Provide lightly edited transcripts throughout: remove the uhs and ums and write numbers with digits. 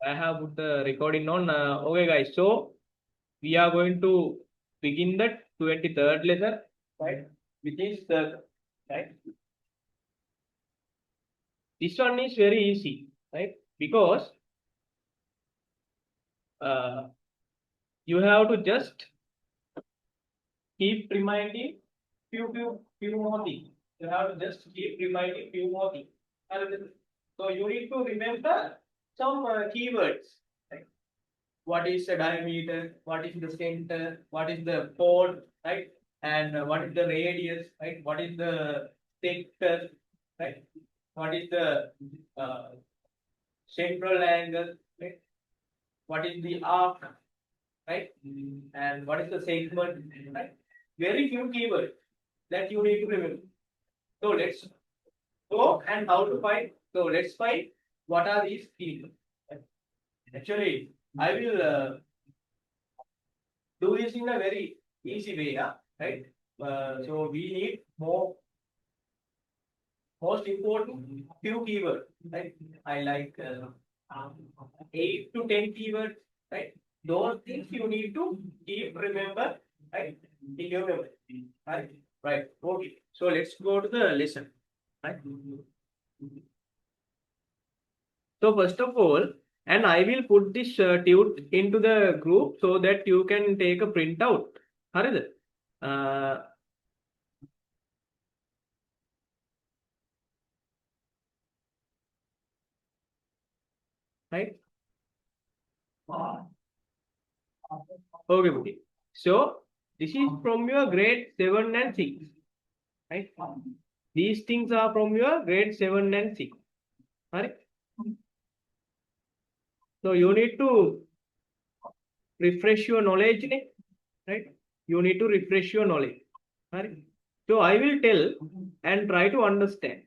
I have put the recording on. Okay, guys. So we are going to begin the 23rd lesson, right? Which is the right. This one is very easy, right? Because uh, you have to just keep reminding few more things. You have to just keep reminding few more things. So you need to remember some keywords. Right? What is the diameter, what is the center, what is the chord, right? And what is the radius, right? What is the sector, right? What is the uh, central angle, right? What is the arc, right? And what is the segment, right? Very few keywords that you need to remember. So let's go and how to find. So let's find what are these keywords. Actually, I will do this in a very easy way, right? So we need most important few keywords, right? I like 8 to 10 keywords, right? Those things you need to keep remember, right? In your memory, right? Right. Okay. So let's go to the lesson, right? So first of all, and I will put this tute into the group so that you can take a printout. Harida. Right? Okay, okay. So this is from your grade 7 and 6. Right? These things are from your grade 7 and 6. Right? So you need to refresh your knowledge, right? You need to refresh your knowledge. Right? So I will tell and try to understand.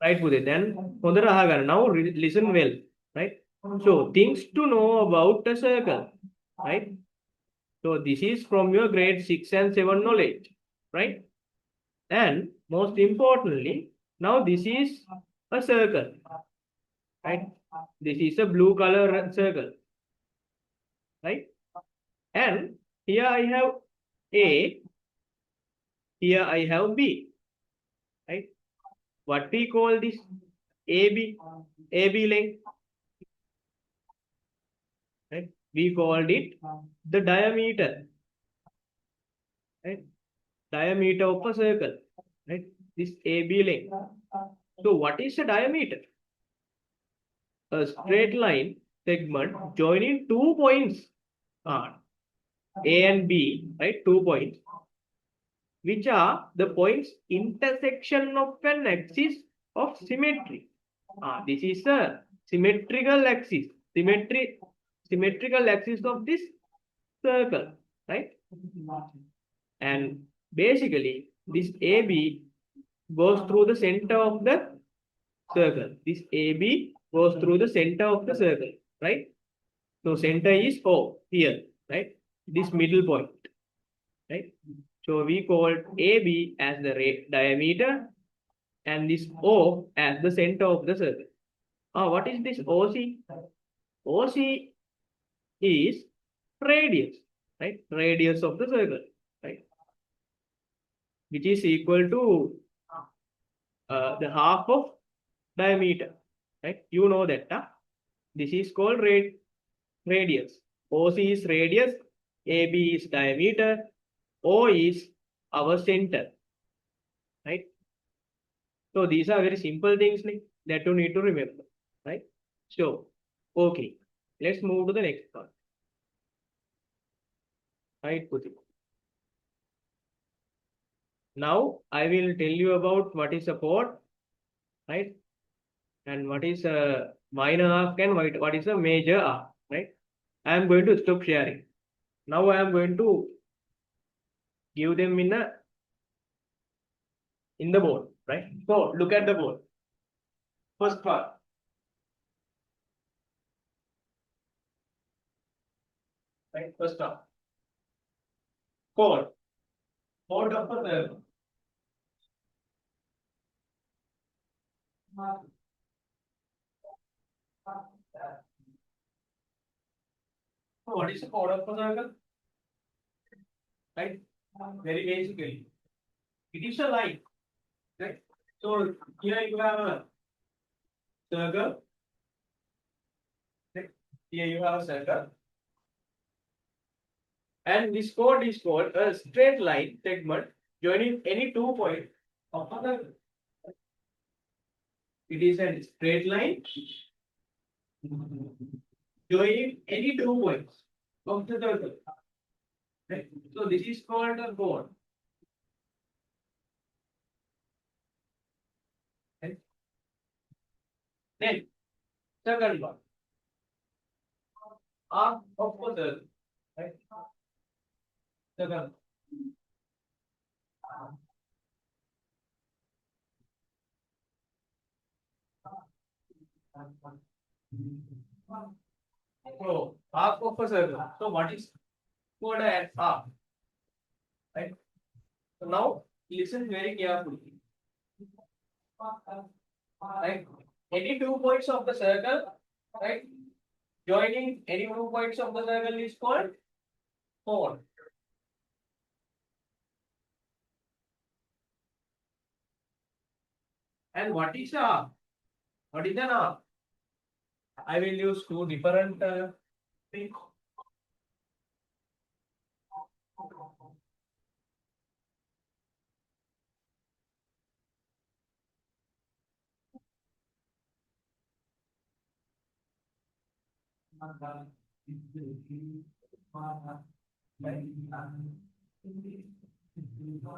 Right, Pudit? Then now listen well, right? So things to know about a circle, right? So this is from your grade 6 and 7 knowledge, right? And most importantly, now this is a circle, right? This is a blue color circle, right? And here I have A, here I have B, right? What we call this AB, AB length, right? We called it the diameter, right? Diameter of a circle, right? This AB length. So what is the diameter? A straight line segment joining 2 points are A and B, right? 2 points, which are the points intersection of an axis of symmetry. This is a symmetrical axis, symmetrical axis of this circle, right? And basically, this AB goes through the center of the circle. This AB goes through the center of the circle, right? So center is O here, right? This middle point, right? So we call AB as the diameter and this O as the center of the circle. What is this OC? OC is radius, right? Radius of the circle, right? Which is equal to the half of diameter, right? You know that, huh? This is called radius. OC is radius, AB is diameter, O is our center, right? So these are very simple things that you need to remember, right? So, okay, let's move to the next part. Right, Puti. Now I will tell you about what is a chord, right? And what is a minor arc and what is a major arc, right? I am going to stop sharing. Now I am going to give them in the board, right? So look at the board. First part. Right, first part. Chord. Chord of a circle. So what is the chord of a circle? Right? Very basically, it is a line. Right? So here you have a circle. Right? Here you have a circle. And this chord is called a straight line segment joining any 2 points of a circle. It is a straight line joining any 2 points of the circle. Right? So this is called a chord. Right? Then second one, arc of a circle. Right? Second. So arc of a circle. So what is called an arc? Right? So now listen very carefully. Right? Any 2 points of the circle, right? Joining any 2 points of the circle is called chord. And what is arc? What is an arc? I will use 2 different things.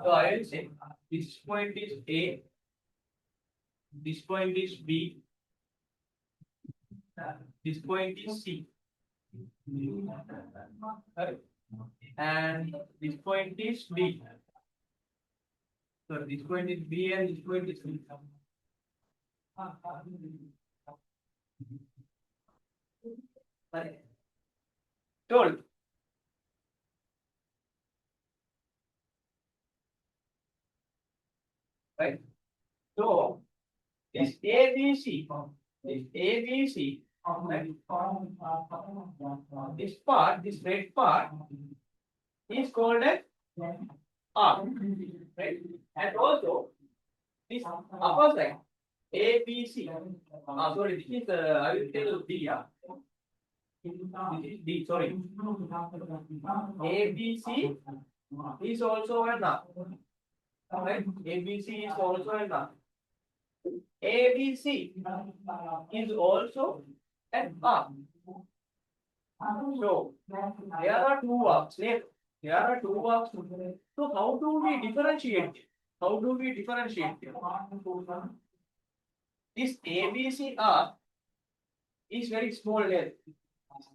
So I will say this point is A, this point is B, this point is C, right? And this point is D. So this point is B and this point is C. Right. Told. Right. So this ABC, right? This part, this red part is called as arc, right? And also this upper side, ABC. Sorry, this is I will tell D. Yeah. This is D. Sorry. ABC is also an arc. Right? ABC is also an arc. ABC is also an arc. So there are 2 arcs. There are 2 arcs. So how do we differentiate? How do we differentiate? This ABC arc is very small length.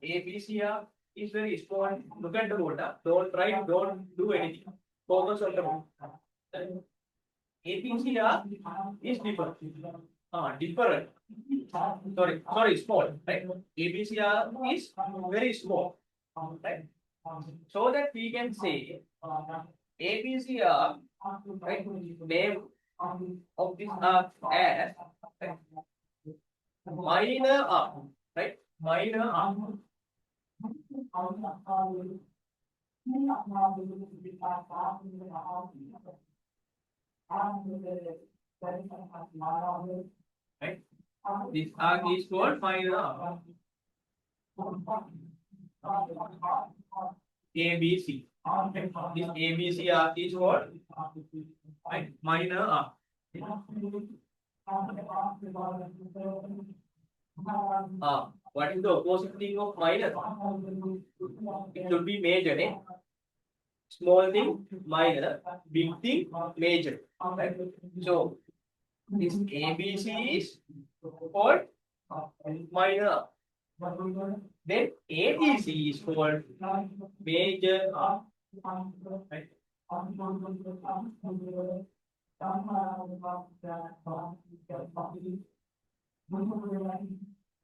ABC arc is very small. Look at the board. Don't try. Don't do anything. Focus on the board. ABC arc is different. Different. Sorry, small. Right? ABC arc is very small. Right? So that we can say ABC arc, right? Name of this arc as minor arc, right? Minor arc. Right? This arc is called minor arc. ABC. This ABC arc is called right? Minor arc. What is the opposite thing of minor? It should be major. Eh? Small thing, minor. Big thing, major. Right? So this ABC is called minor. Then ABC is called major. Right?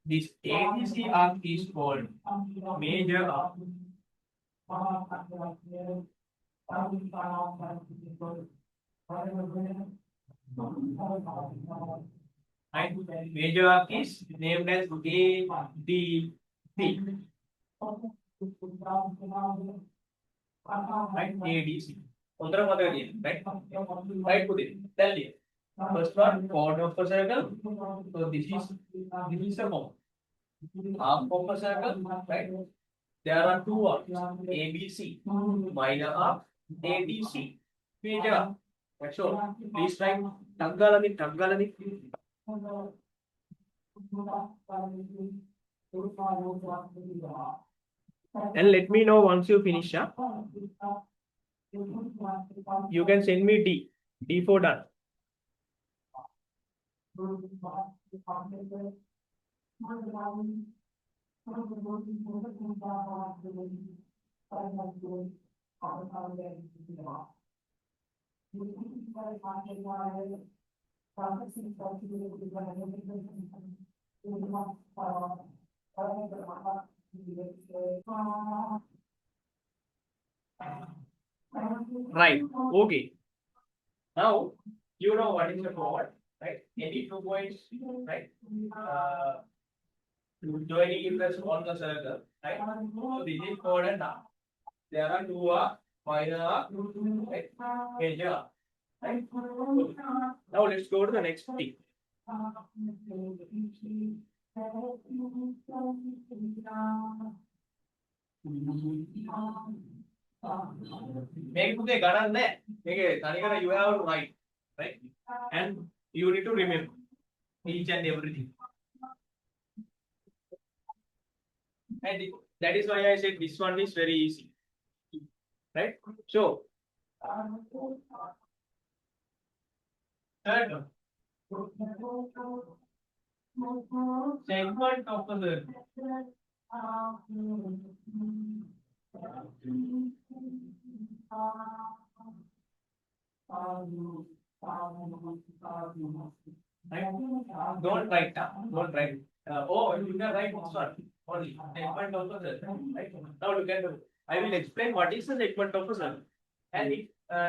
This ABC arc is called major arc. Right? Major arc is named as ADC. Right? ADC. Right? Right, put it. Tell me. First one, chord of a circle. So this is a form. Arc of a circle, right? There are two arcs, ABC, minor arc, ADC, major arc. That's all. Please write Taggalani. And let me know once you finish. You can send me D. D for done. Right. Okay. Now you know what is the chord, right? Any 2 points, right? Joining interest on the circle, right? So this is chord and arc. There are two arc, minor arc, right? Major arc, right? So now let's go to the next thing. Make the garan there. You have to write, right? And you need to remember each and everything. And that is why I said this one is very easy, right? So, third one, segment of a circle. Right? Don't write down. Don't write. You can write this one. Only segment of a circle. Right? Now look at the. I will explain what is the segment of a circle. And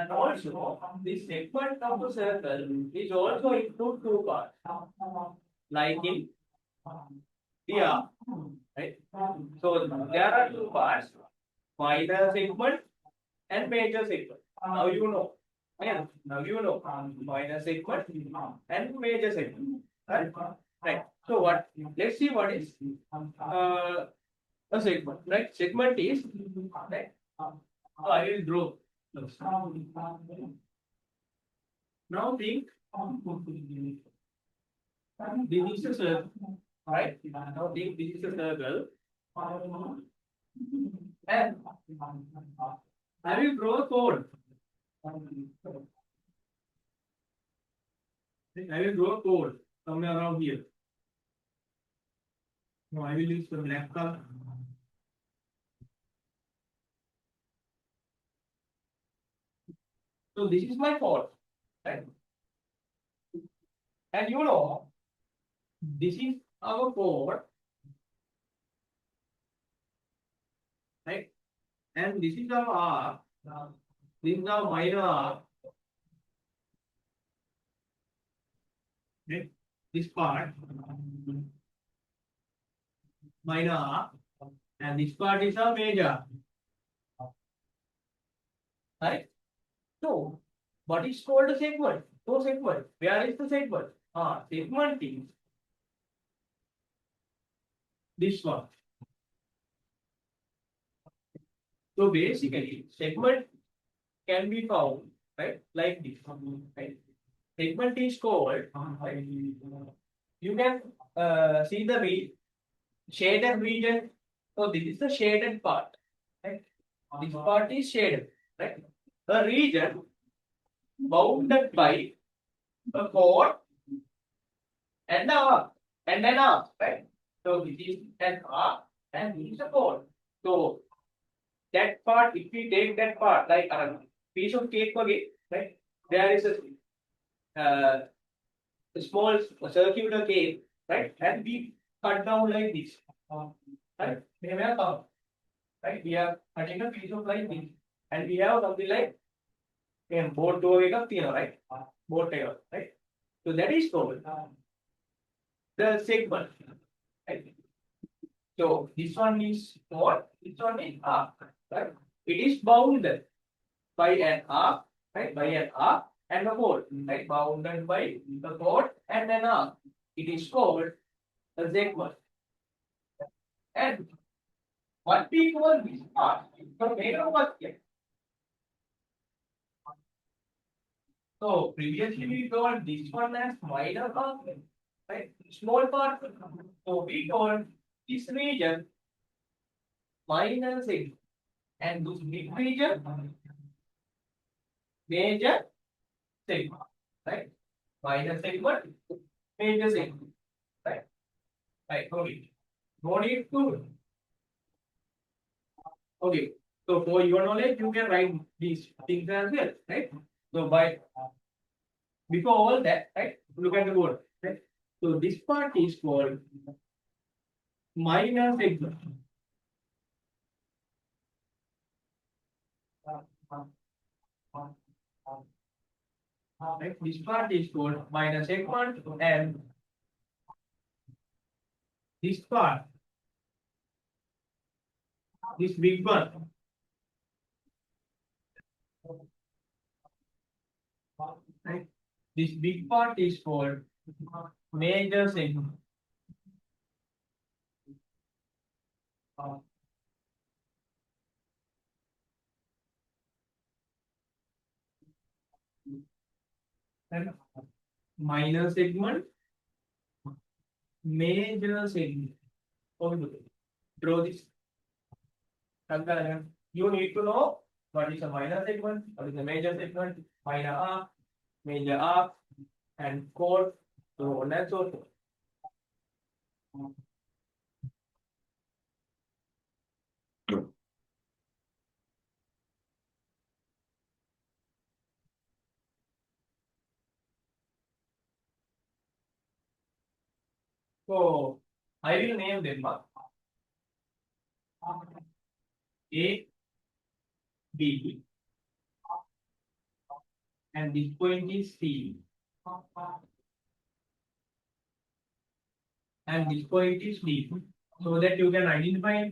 also, this segment of a circle is also include two parts. Like in here, right? So there are two parts, minor segment and major segment. Now you know. Yeah, now you know minor segment and major segment. Right? Right. So what? Let's see what is a segment. Right? Segment is right. I will draw. Now think. This is a circle. Right? Now think this is a circle. And I will draw a chord. I will draw a chord somewhere around here. No, I will use the black color. So this is my chord, right? And you know, this is our chord, right? And this is our arc. This is our minor arc. Okay. This part, minor arc, and this part is our major arc. Right? So, what is called a segment? So segment. Where is the segment? Segment is this one. So basically, segment can be found, right, like this. Right? Segment is called. You can see the shaded region. So this is the shaded part. Right? This part is shaded. Right? A region bounded by a chord and an arc, right? So this is an arc and this is a chord. So that part, if we take that part like a piece of cake again, right? There is a small circular cake, right? And we cut down like this, right? We have a curve, right? We are cutting a piece of like this, and we have something like board door right? Board tail, right? So that is called the segment, right? So this one is what? This one is arc, right? It is bounded by an arc, right? By an arc and a chord, right? Bounded by the chord and an arc. It is called a segment. And what we call this part? So made of what? So previously we called this one as minor part, right? Small part. So we call this region minor segment, and this big region major segment, right? Minor segment, major segment, right? Right. Okay. No need to. Okay. So for your knowledge, you can write these things as well, right? So by before all that, right? Look at the board, right? So this part is called minor segment. Right? This part is called minor segment, and this part, this big one, right? This big part is called major segment. And minor segment, major segment. Okay, draw this. You need to know what is a minor segment, what is a major segment, major arc, and chord, so on and so forth. So I will name them A, B, and this point is C, and this point is D, so that you can identify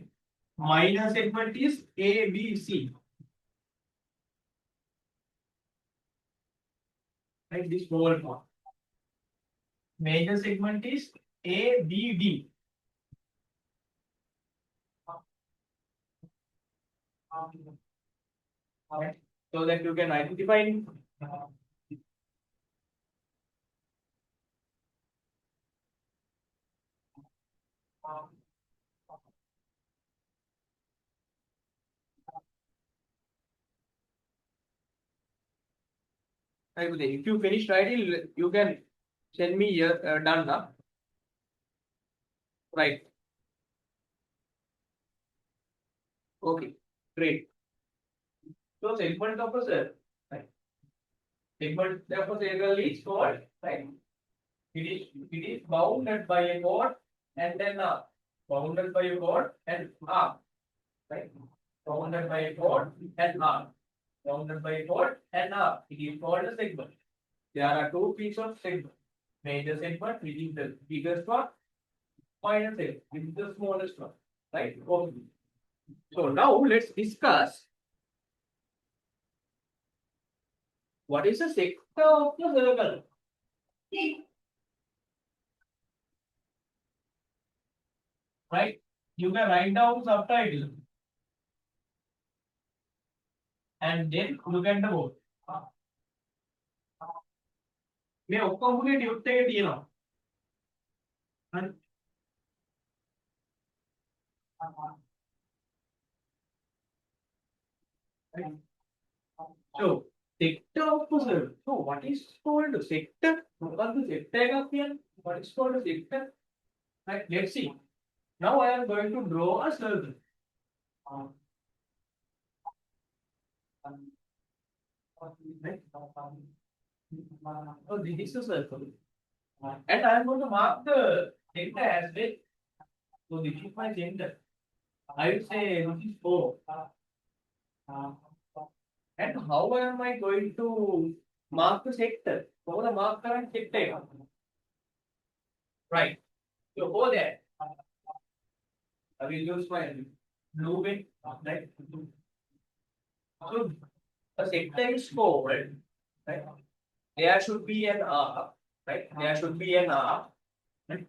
minor segment is A, B, C. Right, this whole part. Major segment is A, B, D. Right, so that you can identify. If you finish writing, you can send me here done now. Right. Okay. Great. So segment of a cell, right? Segment of a cell is called, right? It is bounded by a chord and then bounded by a chord and arc, right? Bounded by a chord and arc. Bounded by a chord and arc. It is called a segment. There are two pieces of segment. Major segment, which is the biggest one, minor segment, which is the smallest one, right? Okay. So now let's discuss what is the sector of the circle. Right? You can write down subtitle and then look at the board. මේ ඔක්කොම පුගේ tute එකේ තියෙනවා. හරි. So sector of the circle. So what is called a sector? මොකක්ද sector එකක් කියන්නේ? What is called a sector? Right? Let's see. Now I am going to draw a circle. Right? So this is a circle. And I am going to mark the center as well. So this is my center. I will say this is 4. And how am I going to mark the sector? For the marker and sector. Right. So for that, I will use my blue pen. Right. So a sector is 4. Right. There should be an R. Right. There should be an R. Right.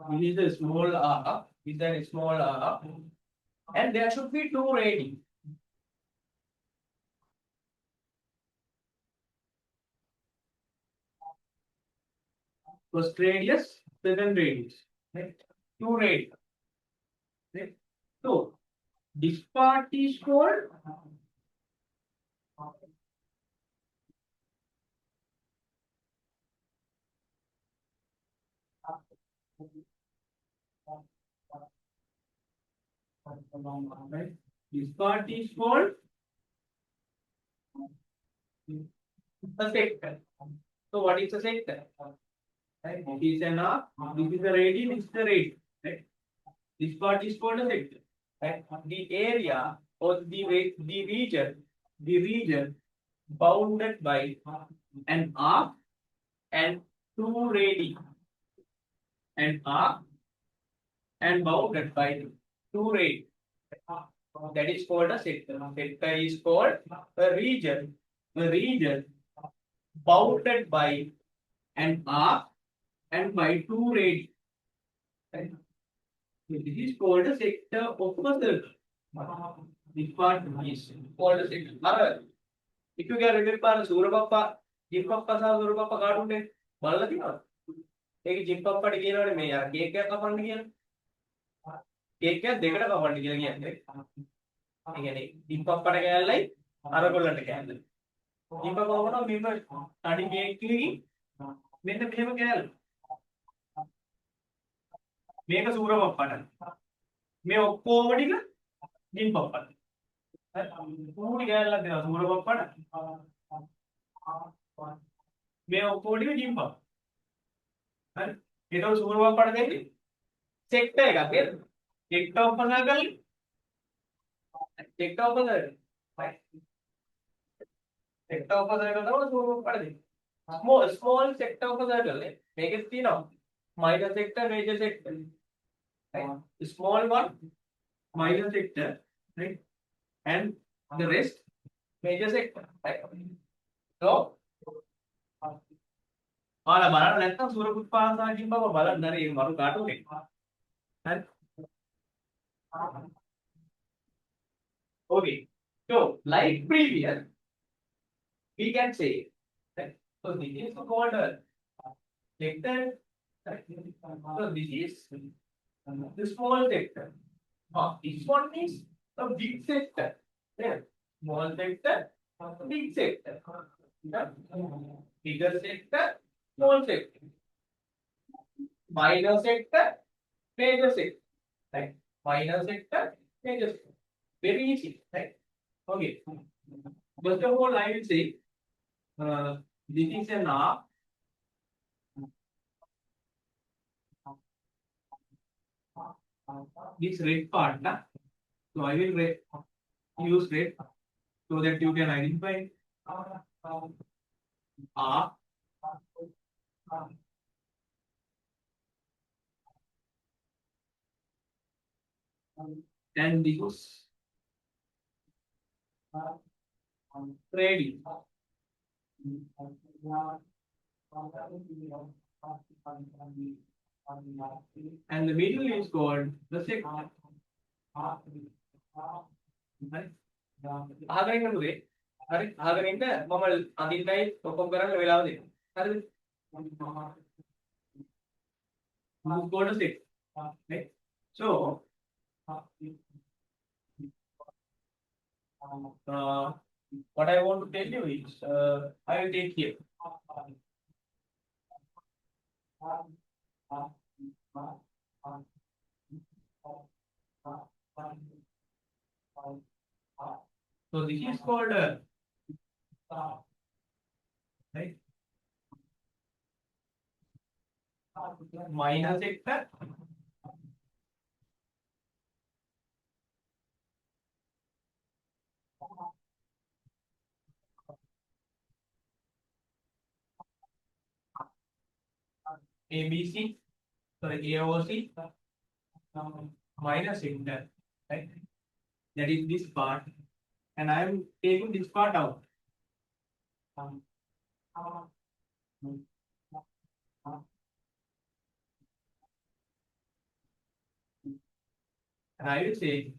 This is a small R. This is a small R. And there should be 2 radii. First radius, second radius. Right? 2 radii. Right? So this part is called right? This part is called a sector. So what is a sector? Right? This is an arc. This is the radius. This is the radius. Right? This part is called a sector. Right? The area or the region bounded by an arc and 2 radii. An arc and bounded by 2 radii. That is called a sector. Sector is called a region. A region bounded by an arc and by 2 radii. Right? So this is called a sector of a circle. This part is called a sector. If you get remember Surapapa, Jimpappa සහ Surapapa cartoon එක බලලා තියෙනවද? ඒකේ Jimpappaට කියනවනේ මේ අර cake එකක් කපන්න කියලා. කේක් එකක් දෙකට කපන්න කියලා කියන්නේ. ඒ කියන්නේ Jimpappaට කෑල්ලයි අරගොල්ලන්ට කෑල්ලයි. Jimpappa කවනවා මෙන්න තනි කේක් එකකින් මෙන්න මෙහෙම කෑල්ල. මේක Surapappaට. මේ ඔක්කොම ටික Jimpappaට. पूरी गैर लग रहा सूर्य पप्पा मैं ओकोडी में जिम पप है ये तो सूर्य पप्पा देंगे सेक्टर है का फिर सेक्टर ऊपर ना कर सेक्टर ऊपर कर सेक्टर ऊपर कर तो सूर्य पप्पा दे स्मॉल सेक्टर ऊपर कर ले make it तीनों minor sector major sector right small one minor sector right and the rest major sector. Right? So, all about let's not sure put pass on Jimba or Balanari in Marukato. Okay, so like previous, we can say that so this is called a sector. So this is the small sector. This one is a big sector. Yeah. Small sector, big sector. Yeah. Bigger sector, small sector. Minor sector, major sector. Right. Minor sector, major sector. Very easy. Right. Okay. First of all, I will say this is an arc. This red part. So I will use red so that you can identify R and this radius. And the middle is called the sector. අහගෙන ඉන්න පුතේ. හරි අහගෙන ඉන්න මම අඳින්නයි ඔක්කොම කරන්න වෙලාව දෙන්න. හරිද? Move go to 6. Okay. So what I want to tell you is I will take here. So this is called right, minor sector. ABC, sorry, AOC minor sector, right? That is this part, and I am taking this part out. And I will say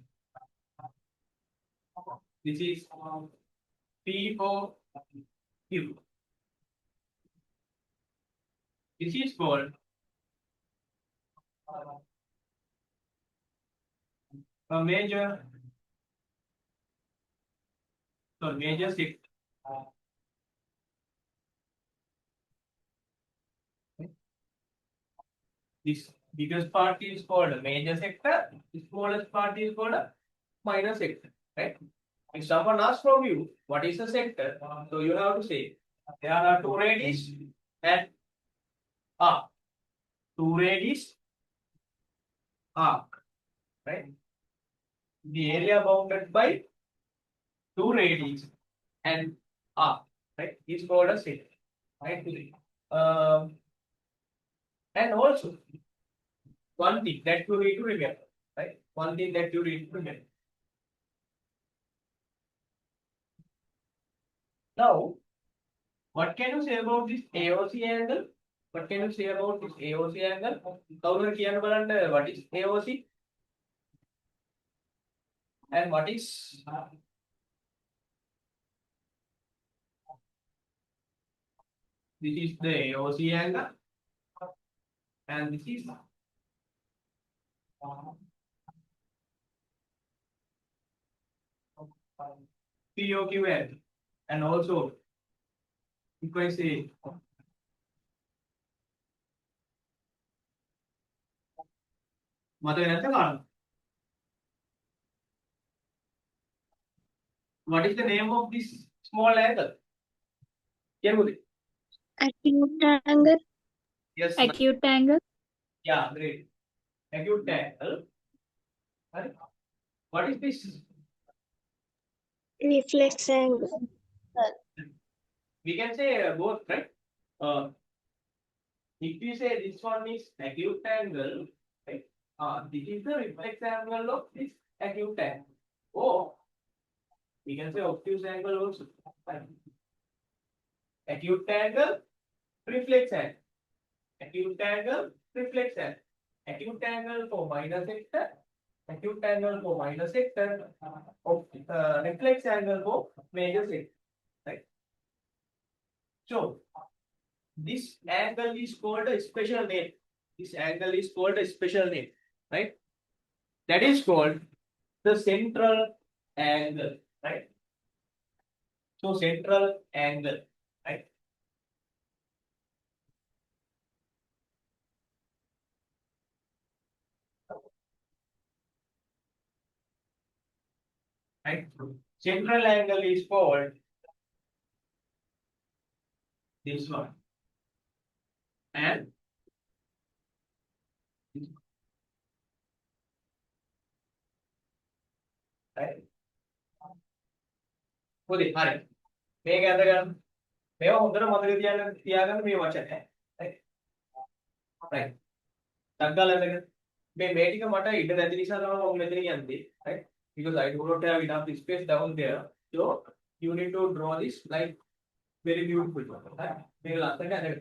this is P O Q. This is called a major, so major sector. This biggest part is called a major sector. The smallest part is called a minor sector, right? If someone asks from you what is a sector, so you have to say there are two radius and arc. Two radius, arc, right? The area bounded by two radius and arc, right, is called a sector, right? Um, and also one thing that you need to remember, right? One thing that you need to remember. Now, what can you say about this AOC angle? What can you say about this AOC angle? What is AOC? And what is this is the AOC angle, and this is POQ angle. And also, if I say what is the name of this small angle? Acute angle. Yes. Acute angle. Yeah, great. Acute angle. Right? What is this? Reflex angle. We can say both, right? Uh, if we say this one is acute angle, right? This is the reflex angle of this acute angle. Or we can say obtuse angle also. Right? Acute angle, reflex angle. Acute angle, reflex angle. Acute angle for minor sector. Acute angle for minor sector. Reflex angle for major sector. Right? So this angle is called a special name. This angle is called a special name, right? That is called the central angle, right? So central angle, right? Right? Central angle is called this one, and right? හොඳයි හරි මේක අද ගන්න මේව හොඳට මතක තියාගන්න මේ වචන right right ඩග්ගාලා අරගෙන මේ ටික මට ඉඩ නැති නිසා තමයි මම මෙතන යන්නේ right because I do not have enough space down there so you need to draw this like very beautiful right මේක ලස්සනට අරගෙන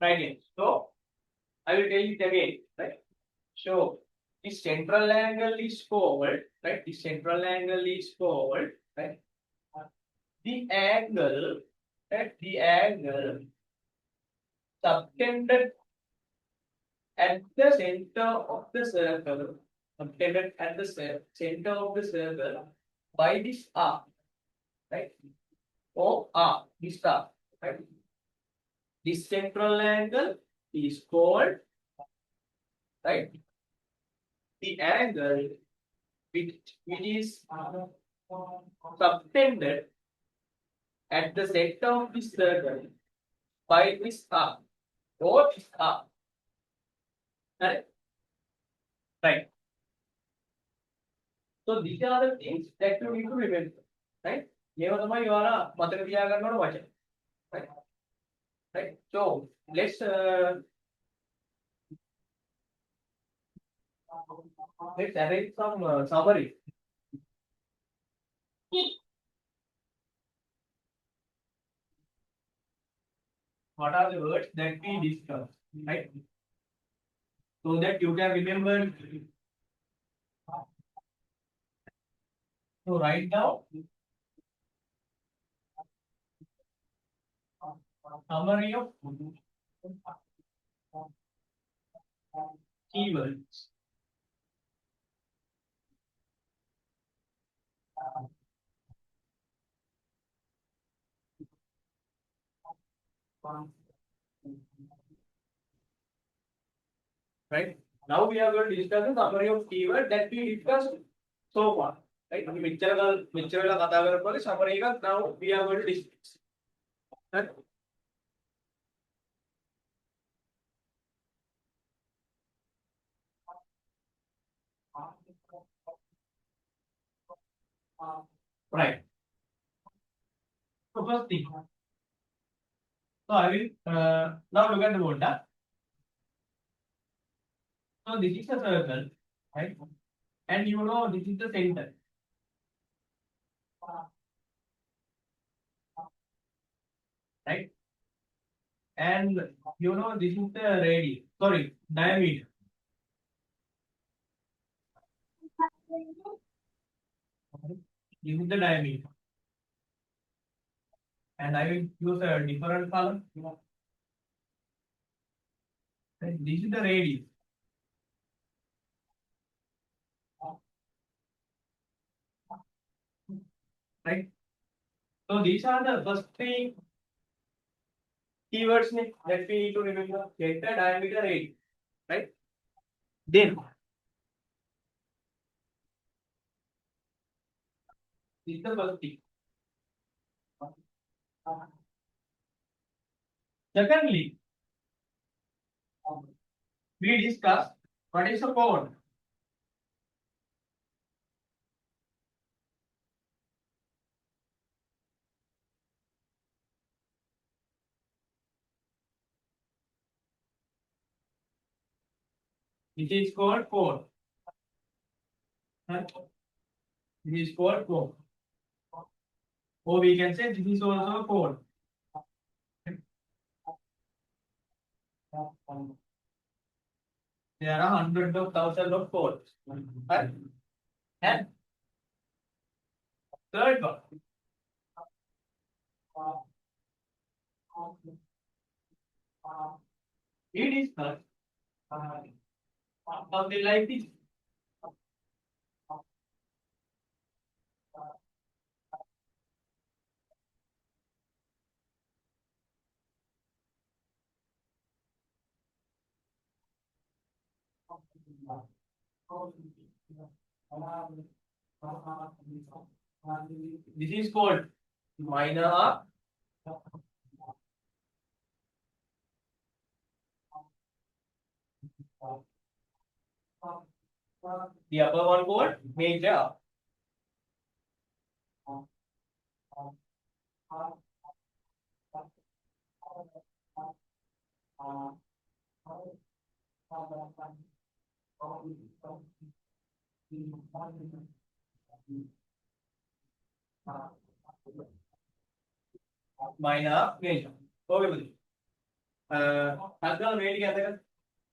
right here. So I will tell it again, right? So this central angle is forward, right? The central angle is forward, right? The angle, right? The angle subtended at the center of the circle, subtended at the center of the circle by this arc, right? Or arc, this arc, right? This central angle is called, right, the angle which is subtended at the center of the circle by this arc or this arc. Right? Right. So these are the things that you need to remember. Right? මේවා තමයි ඔයාලා මතක තියාගන්න ඕන වචන. Right? Right? So let's arrange some summary. What are the words that we discussed, right? So that you can remember. So write down summary of keywords. Right? Now we are going to discuss the summary of keyword that we discussed so far. Right? මෙච්චර කතා කරපුවාගේ summary එකක් now we are going to discuss. Right? Right. So first thing. So I will now look at the board. So this is a circle, right? And you know this is the center. Right? And you know this is the radius. Sorry, diameter. This is the diameter. And I will use a different color. Right? This is the radius. Right? So these are the first three keywords that we need to remember. Center, diameter, radius. Right? Then this is the first thing. Secondly, we discussed what is a chord. It is called chord. It is called chord. Or we can say this is also a chord. There are hundreds of thousands of chords. Right? And third one. It is something like this. This is called minor arc. The upper one called major arc. Minor, major. Okay, buddy. Tanggal මේක ඇදගන්න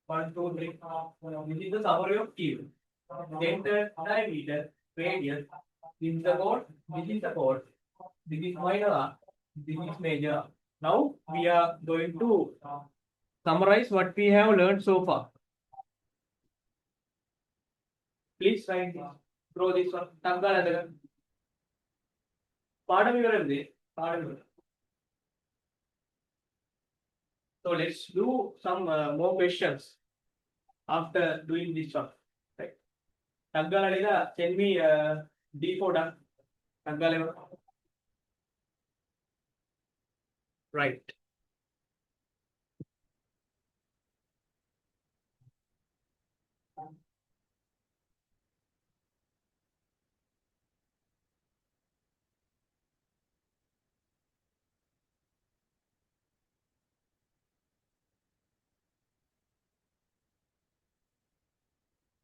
1 2 3 this is the summary of cube. Center, diameter, radius, this is the chord, this is the chord, this is minor arc, this is major arc. Now we are going to summarize what we have learned so far. Please write this. Draw this one. Tanggal ඇදගන්න. පාඩම ඉවරද? පාඩම ඉවර. So let's do some more questions after doing this one. Right. Tanggal ඇදලා send me D4 done. Tanggal ඉවර. Right.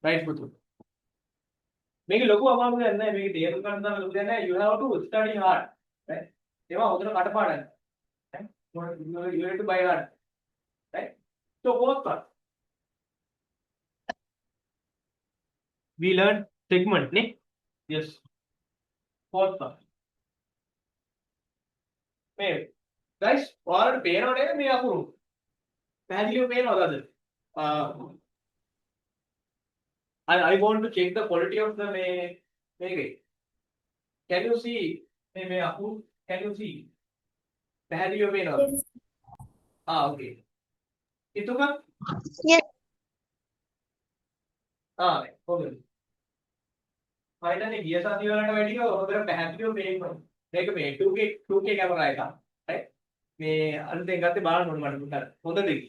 Right, Putu. මේක ලොකු අමාරුවක් නැහැ. මේක තේරුම් ගන්න තමයි ලොකු දෙයක් නැහැ. You have to study hard. Right. ඒවා හොඳට කටපාඩම්. Right. You have to buy hard. Right. So fourth one. We learned segment, ne? Yes. Fourth one. මේ guys ඔයාලට පේනව නේද මේ අකුරු? පැහැදිලිව පේනවද? I want to check the quality of the මේකේ. Can you see මේ අකුරු? Can you see? පැහැදිලිව පේනවද? Yes. Okay. ඉතුක? Yes. හොඳයි. මයිටනේ ගිය සතිය වලට වැඩිය හොඳට පැහැදිලිව පේනවා. මේක මේ 2K කැමරා එකක්. right? මේ අලුතෙන් ගත්තේ බලන්න ඕනේ මට මුන්නට. හොඳද ඒක?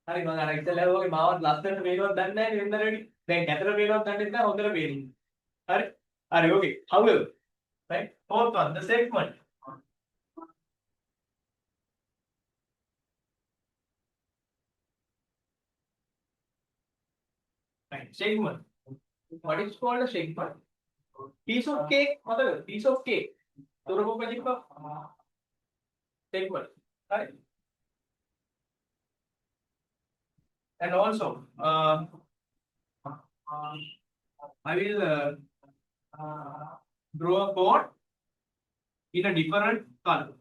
හරි මම අර ඉතලා වගේ මාවත් ලස්සනට පේනවද දන්නේ නැහැ නේ වෙනදට වැඩි. දැන් කැතර පේනවද දන්නේ නැහැ හොඳට පේන්නේ. හරි? හරි okay. However, right? Fourth one, the segment. Right, segment. What is called a segment? Piece of cake, mother, piece of cake. Segment. Right? And also, I will draw a chord in a different color.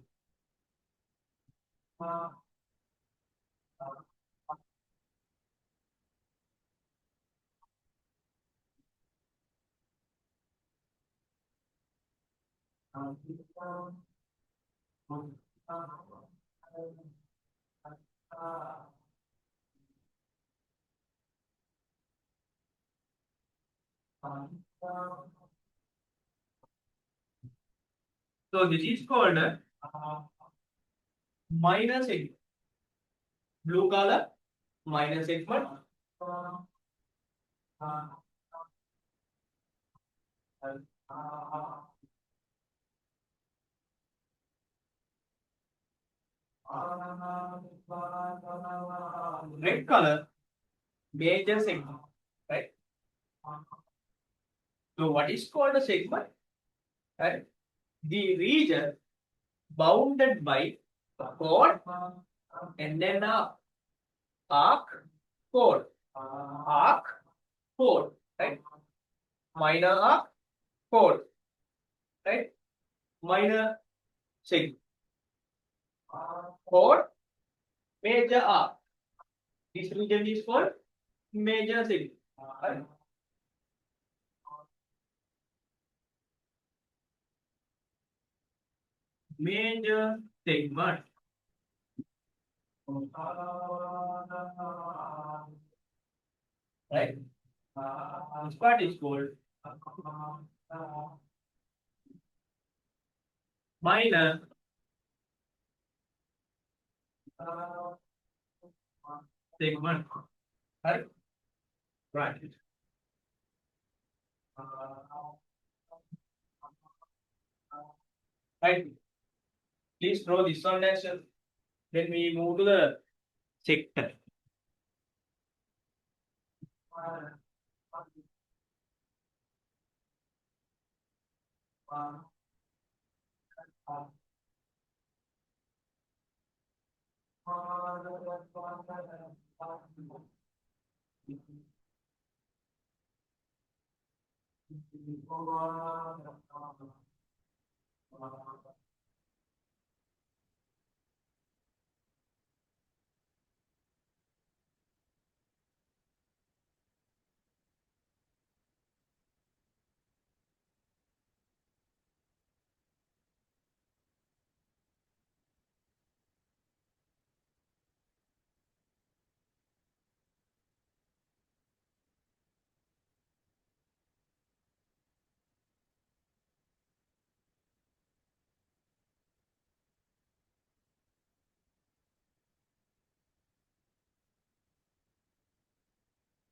So this is called minor segment. Blue color, minor segment. Red color, major segment, right? So what is called a segment? Right? The region bounded by chord and then arc, chord, right? Minor arc, chord, right? Minor segment, chord, major arc. This region is called major segment. Right? Major segment. Right? This part is called minor segment. Right? Right. Right. Please draw this one next. Then we move to the sector.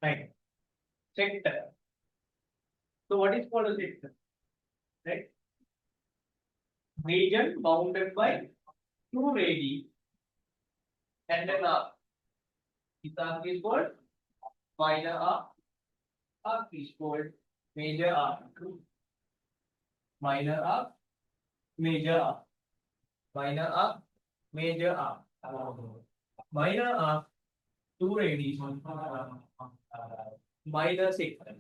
Right. Sector. So what is called a sector? Right? Region bounded by two radii and an arc. This arc is called minor arc. Arc is called major arc. Minor arc, major arc. Minor arc, major arc. Minor arc, two radii. Minor sector.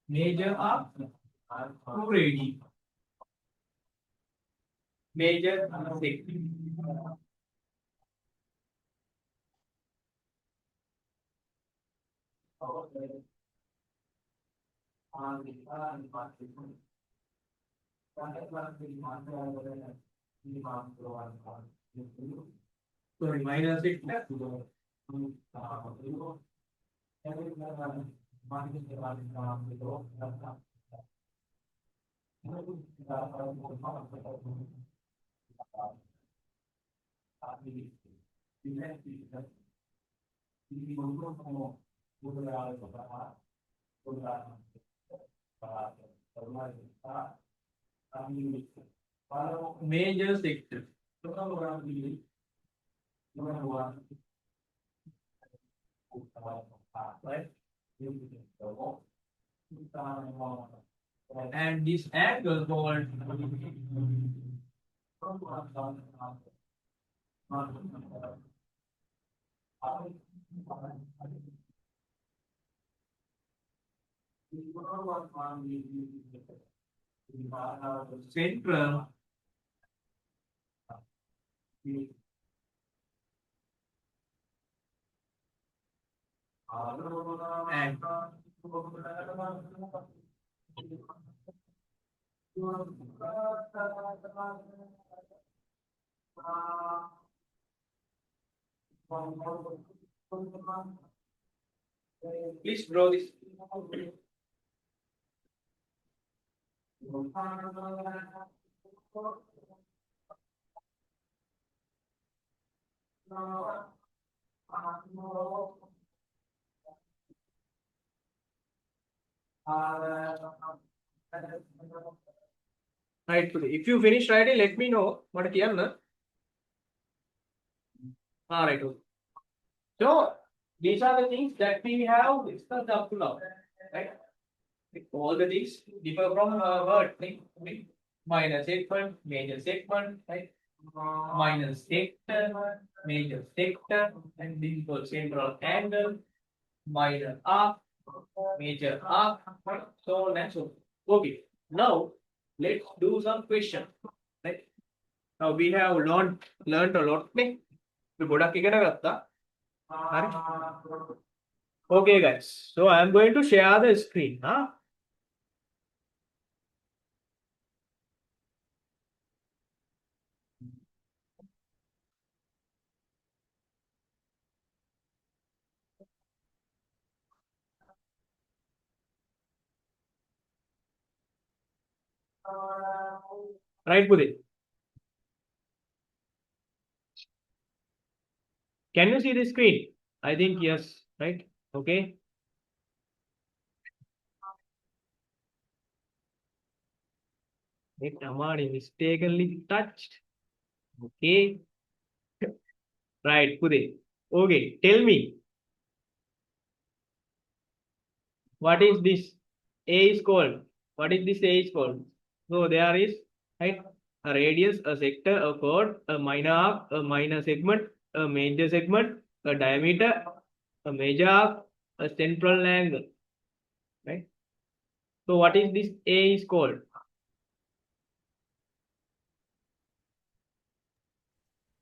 Major arc, two radii. Major sector. Sorry, minor sector. Major sector. Right? And this angle called central and please draw this. Right. If you finish writing, let me know. What කියන්න? Right. Okay. So these are the things that we have discussed up to now. Right. All the things differ from word. Minor segment, major segment, right? Minor sector, major sector, and this is called central angle, minor arc, major arc, so on and so forth. Okay, now let's do some questions. Right? Now we have learned a lot. We ගොඩක් ඉගෙන ගත්තා. හරි. Okay guys, so I am going to share the screen. Right, Pudit? Can you see the screen? I think yes, right? Okay. It Amadi mistakenly touched. Okay. Right, Pudit. Okay, tell me. What is this? A is called. What is this A is called? So there is, right? a radius, a sector, a chord, a minor arc, a minor segment, a major segment, a diameter, a major arc, a central angle. Right? So what is this A is called?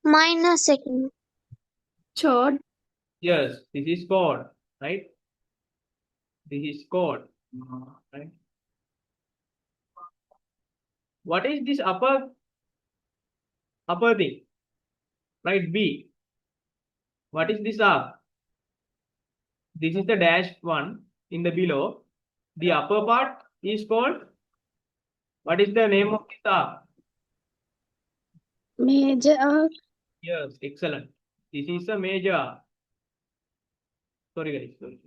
Minor segment. Chord. Yes, this is chord, right? This is chord, right? What is this upper thing? Right, B. What is this arc? This is the dashed one in the below. The upper part is called, what is the name of this arc? Major arc. Yes, excellent. This is a major arc. Sorry guys, sorry.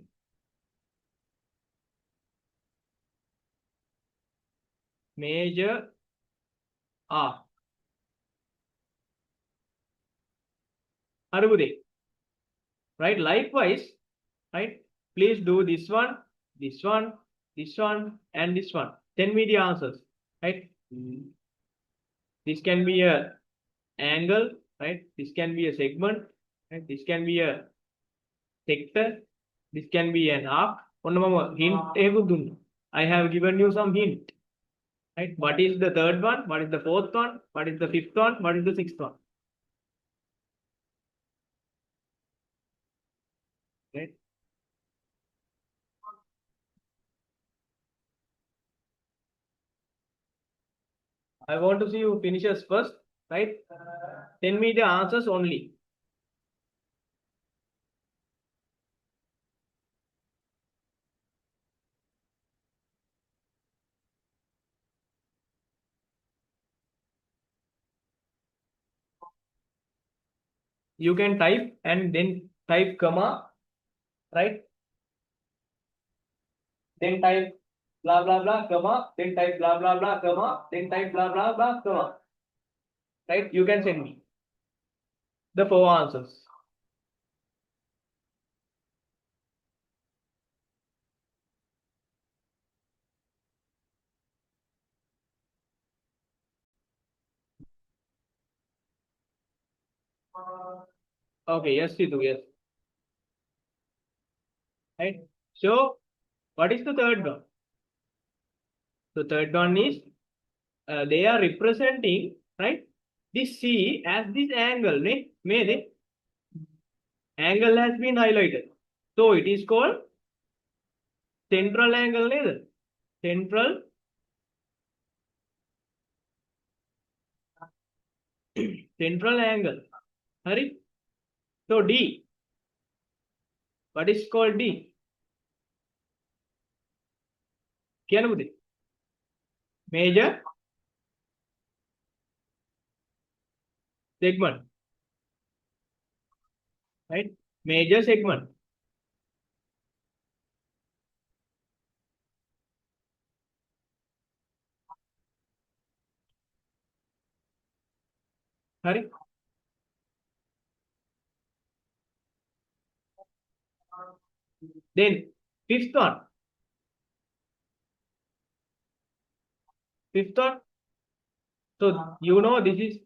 Major arc. Arubode. Right, likewise, right? Please do this one, this one, this one, and this one. Send me the answers, right? This can be a angle, right? This can be a segment, right? This can be a sector. This can be an arc. Hint. I have given you some hint. Right? What is the third one? What is the fourth one? What is the fifth one? What is the sixth one? Right? I want to see you finishers first, right? Send me the answers only. You can type and then type comma, right? Then type blah blah blah comma, then type blah blah blah comma, then type blah blah blah comma. Right? You can send me the 4 answers. Okay, yes, Siddhu, yes. Right? So, what is the third one? The third one is they are representing, right? This C as this angle, may angle has been highlighted. So it is called central angle, central central angle. Hurry. So D. What is called D? Major segment. Right? Major segment. Hurry. Then fifth one. Fifth one. So you know this is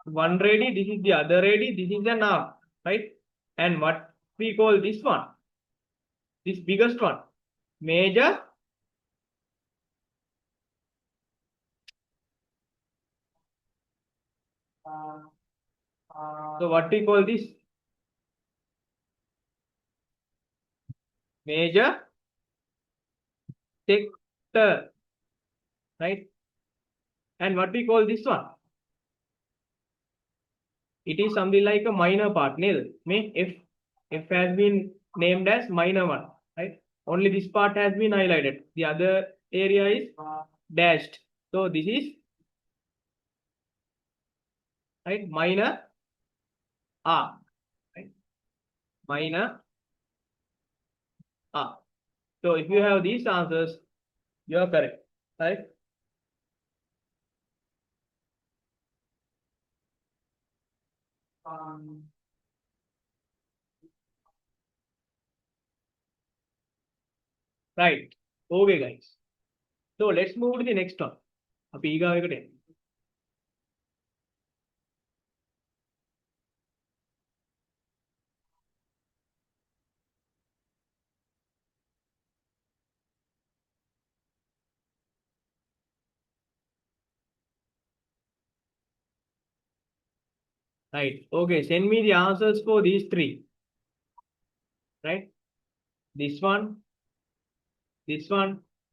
one radi, this is the other radi, this is an arc, right? And what we call this one, this biggest one, major so what we call this, major sector, right? And what we call this one, it is something like a minor part. If has been named as minor one, right? Only this part has been highlighted, the other area is dashed. So this is, right, minor R, right? Minor R. So if you have these answers, you are correct, right? Right. Okay, guys. So let's move to the next one. අපි ඊගාව එකට එමු. Right. Okay. Send me the answers for these three. Right. This one,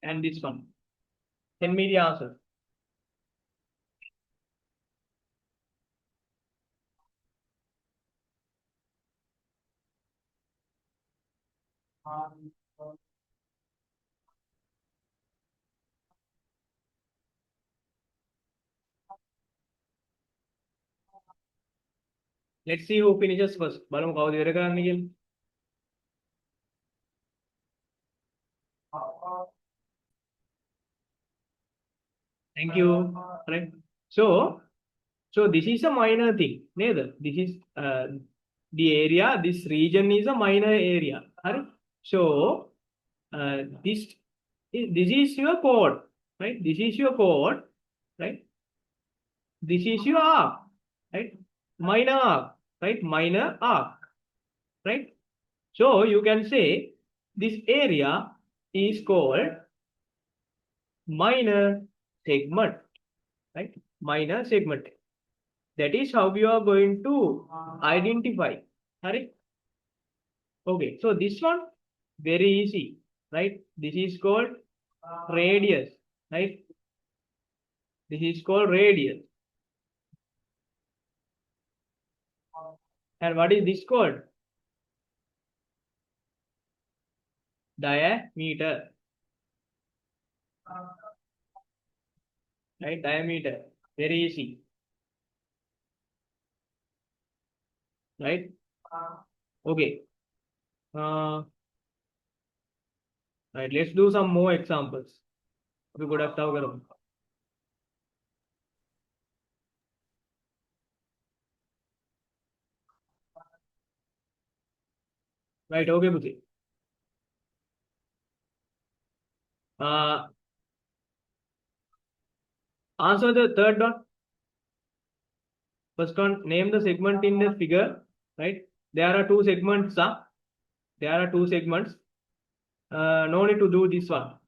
and this one. Send me the answer. Let's see who finishes first. බලමු කවුද ඉවර කරන්නේ කියලා. Thank you. Right. So this is a minor thing. Neither. This is the area. This region is a minor area. Right. So this is your chord. Right. This is your chord. Right. This is your arc. Right. Minor arc. Right. Minor arc. Right. So you can say this area is called minor segment. Right. Minor segment. That is how you are going to identify. Right. Okay. So this one very easy. Right. This is called radius. Right. This is called radius. And what is this called? Diameter. Right. Diameter. Very easy. Right. Okay. Right. Let's do some more examples. අපි ගොඩක් තව කරමු. Right. Okay, පුතේ. Answer the third one. First one, name the segment in the figure. Right. There are two segments. There are two segments. No need to do this one.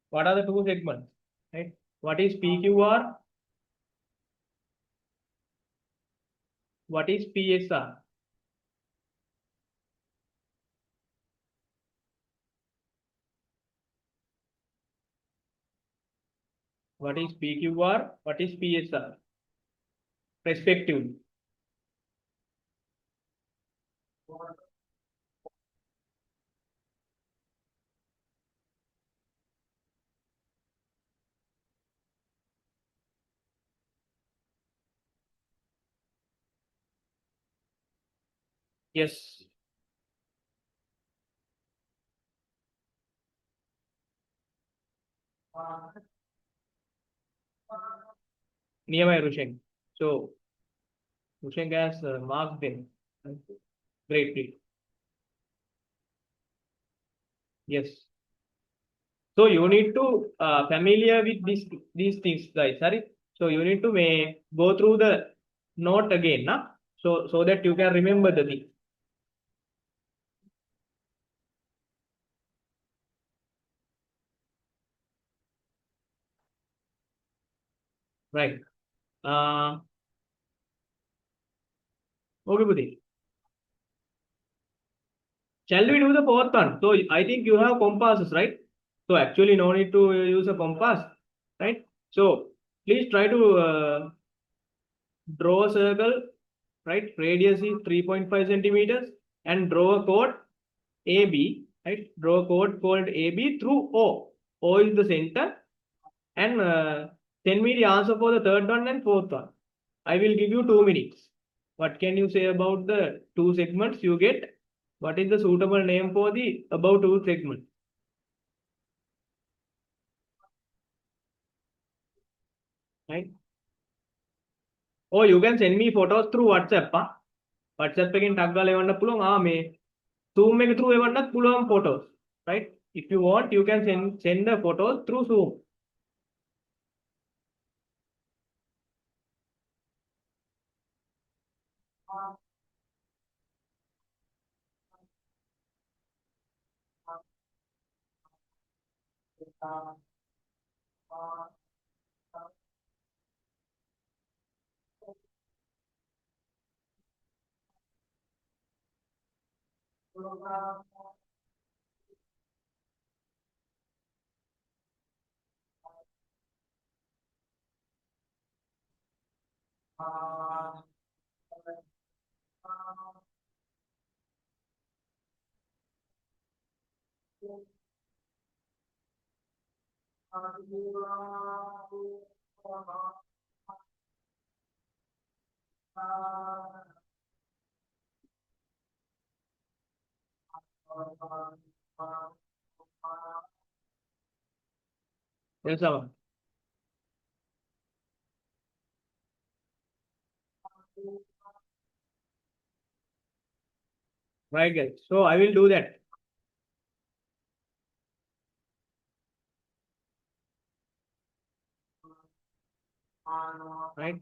What are the two segments? Right. What is PQR? What is PSR? What is PQR? What is PSR? Respectively. Yes. Nearby Rushen. So Rushen has marked them. Great, great. Yes. So you need to familiar with these things, guys. Sorry. So you need to go through the note again, nah? So that you can remember the thing. Right. Okay, Budhi. Shall we do the fourth one? So I think you have compasses, right? So actually no need to use a compass, right? So please try to draw a circle, right? Radius is 3.5 centimeters and draw a chord AB, right? Draw a chord called AB through O. O is the center and send me the answer for the third one and fourth one. I will give you 2 minutes. What can you say about the two segments you get? What is the suitable name for the above two segments? Right? Or you can send me photos through WhatsApp. WhatsApp එකෙන් tag ගාලා එවන්න පුළුවන්. මේ Zoom එක through එවන්නත් පුළුවන් photos. Right? If you want, you can send the photos through Zoom. Yes, sir. Right, guys. So I will do that. Right.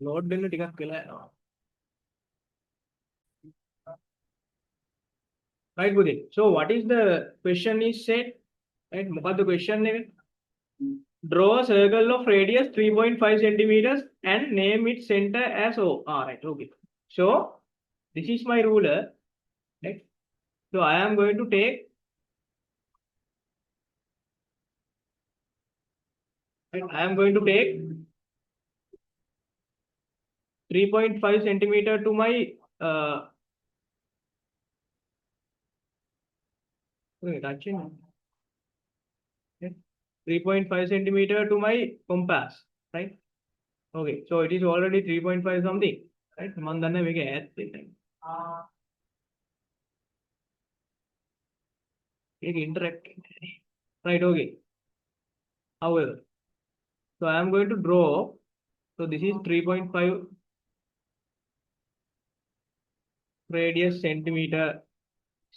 Load දෙන්න ටිකක් වෙලා යනවා. Right, Budin. So what is the question is said? Right, මොකද්ද question එක? Draw a circle of radius 3.5 centimeters and name its center as O. Right, okay. So this is my ruler. Right. So I am going to take. Right, I am going to take 3.5 centimeter to my 3.5 centimeter to my compass, right? Okay, so it is already 3.5 something, right? Man danne meke ඈත් වෙන්නේ. ඒක interact. Right, okay. However, so I am going to draw. So this is 3.5 radius centimeter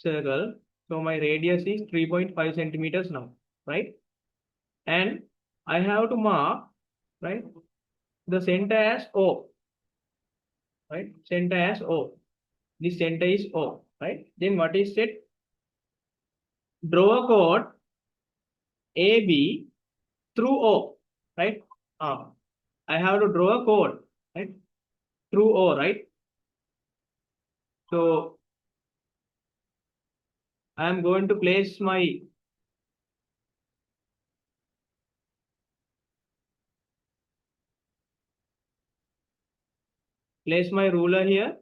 circle. So my radius is 3.5 centimeters now, right? And I have to mark, right, the center as O, right? Center as O. This center is O, right? Then what is it? Draw a chord AB through O, right? I have to draw a chord, right, through O, right? So I am going to place my ruler here,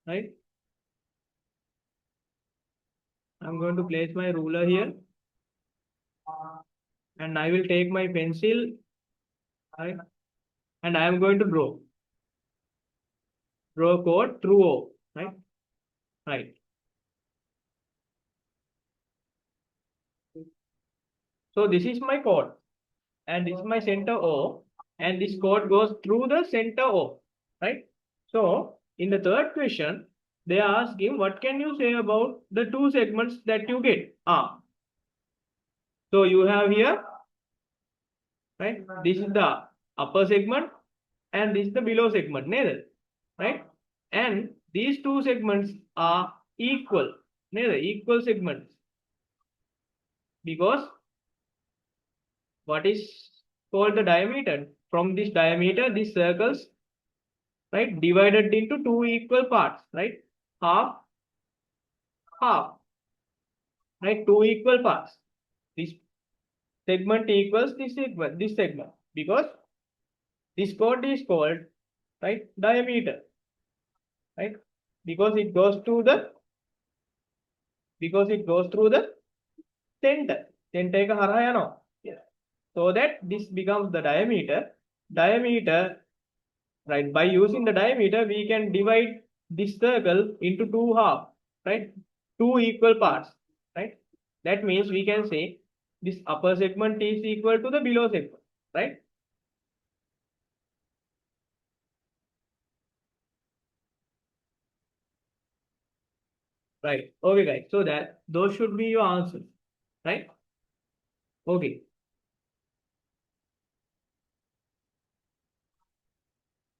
right? I'm going to place my ruler here, and I will take my pencil, right? And I am going to draw a chord through O, right? Right. So this is my chord, and this is my center O, and this chord goes through the center O, right? So in the third question, they ask him, what can you say about the two segments that you get? So you have here, right? This is the upper segment, and this is the below segment, neither, right? And these two segments are equal, neither equal segments, because what is called the diameter? From this diameter, these circles, right, divided into two equal parts, right? Half, half, right? Two equal parts. This segment equals this segment, because this chord is called, right, diameter, right? Because it goes through the center. Center එක හරහා යනවා. So that this becomes the diameter. Right, by using the diameter, we can divide this circle into two halves, right? Two equal parts, right? That means we can say this upper segment is equal to the below segment, right? Right. Okay, guys. So that those should be your answers. Right? Okay.